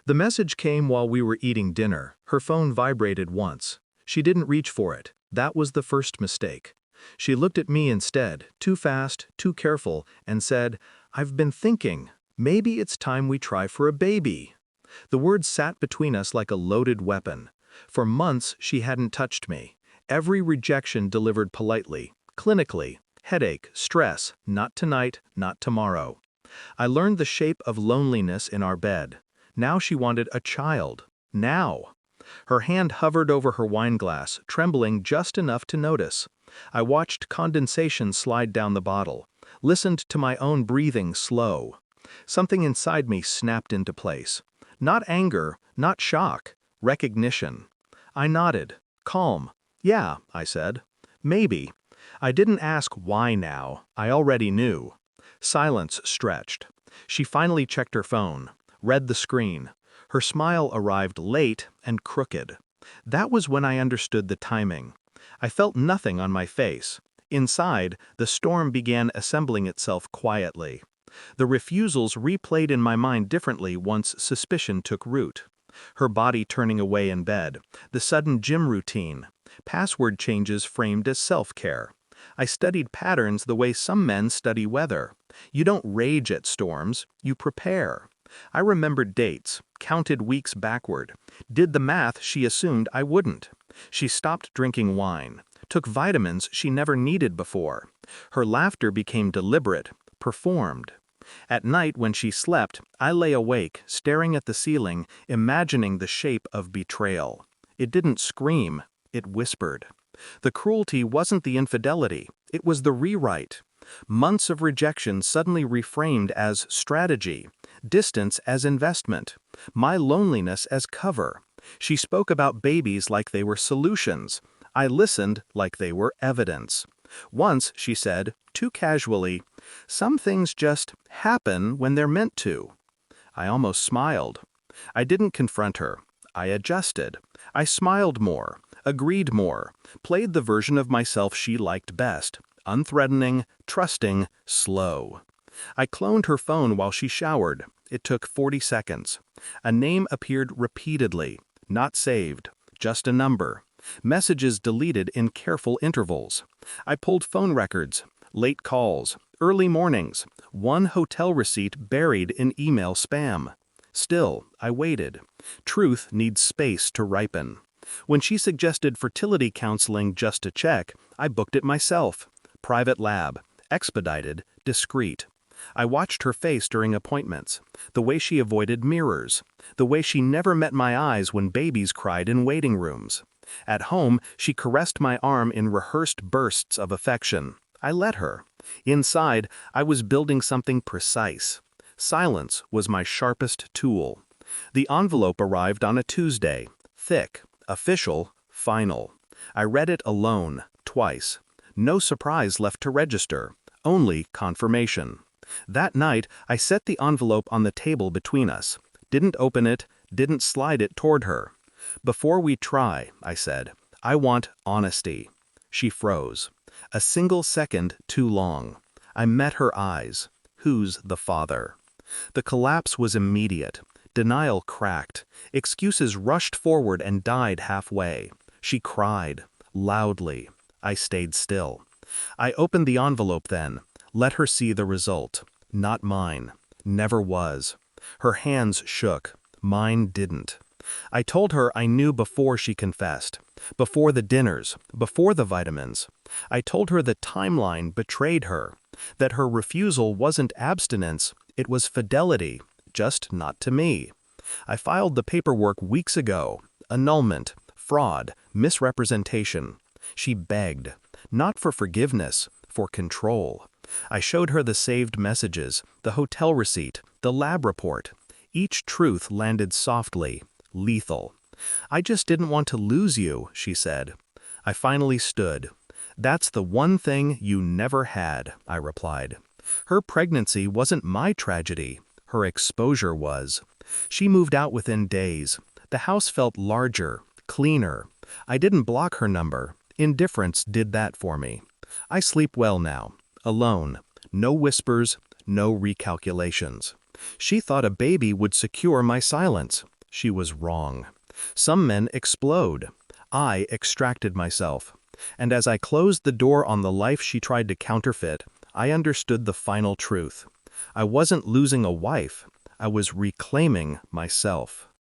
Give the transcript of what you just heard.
The message came while we were eating dinner. Her phone vibrated once. She didn't reach for it. That was the first mistake. She looked at me instead, too fast, too careful, and said, "I've been thinking. Maybe it's time we try for a baby." The words sat between us like a loaded weapon. For months, she hadn't touched me. Every rejection delivered politely, clinically. Headache, stress, not tonight, not tomorrow. I learned the shape of loneliness in our bed. Now she wanted a child. Now. Her hand hovered over her wineglass, trembling just enough to notice. I watched condensation slide down the bottle, listened to my own breathing slow. Something inside me snapped into place. Not anger, not shock, recognition. I nodded, calm. "Yeah," I said. "Maybe." I didn't ask why now. I already knew. Silence stretched. She finally checked her phone, read the screen. Her smile arrived late and crooked. That was when I understood the timing. I felt nothing on my face. Inside, the storm began assembling itself quietly. The refusals replayed in my mind differently once suspicion took root. Her body turning away in bed, the sudden gym routine, password changes framed as self-care. I studied patterns the way some men study weather. You don't rage at storms, you prepare. I remembered dates, counted weeks backward, did the math she assumed I wouldn't. She stopped drinking wine, took vitamins she never needed before. Her laughter became deliberate, performed. At night when she slept, I lay awake, staring at the ceiling, imagining the shape of betrayal. It didn't scream, it whispered. The cruelty wasn't the infidelity, it was the rewrite. Months of rejection suddenly reframed as strategy, distance as investment, my loneliness as cover. She spoke about babies like they were solutions. I listened like they were evidence. Once she said, too casually, "Some things just happen when they're meant to." I almost smiled. I didn't confront her. I adjusted. I smiled more, agreed more, played the version of myself she liked best, unthreatening, trusting, slow. I cloned her phone while she showered. It took 40 seconds. A name appeared repeatedly, not saved, just a number. Messages deleted in careful intervals. I pulled phone records, late calls, early mornings, one hotel receipt buried in email spam. Still, I waited. Truth needs space to ripen. When she suggested fertility counseling just to check, I booked it myself. Private lab, expedited, discreet. I watched her face during appointments, the way she avoided mirrors, the way she never met my eyes when babies cried in waiting rooms. At home, she caressed my arm in rehearsed bursts of affection. I let her. Inside, I was building something precise. Silence was my sharpest tool. The envelope arrived on a Tuesday, thick, official, final. I read it alone, twice. No surprise left to register, only confirmation. That night, I set the envelope on the table between us. Didn't open it, didn't slide it toward her. "Before we try," I said, "I want honesty." She froze. A single second too long. I met her eyes. Who's the father? The collapse was immediate. Denial cracked. Excuses rushed forward and died halfway. She cried, loudly. I stayed still. I opened the envelope then, let her see the result. Not mine. Never was. Her hands shook. Mine didn't. I told her I knew before she confessed. Before the dinners, before the vitamins. I told her the timeline betrayed her. That her refusal wasn't abstinence, it was fidelity, just not to me. I filed the paperwork weeks ago. Annulment, fraud, misrepresentation. She begged. Not for forgiveness, for control. I showed her the saved messages, the hotel receipt, the lab report. Each truth landed softly, lethal. "I just didn't want to lose you," she said. I finally stood. "That's the one thing you never had," I replied. Her pregnancy wasn't my tragedy. Her exposure was. She moved out within days. The house felt larger, cleaner. I didn't block her number. Indifference did that for me. I sleep well now. Alone. No whispers, no recalculations. She thought a baby would secure my silence. She was wrong. Some men explode. I extracted myself. And as I closed the door on the life she tried to counterfeit, I understood the final truth. I wasn't losing a wife. I was reclaiming myself.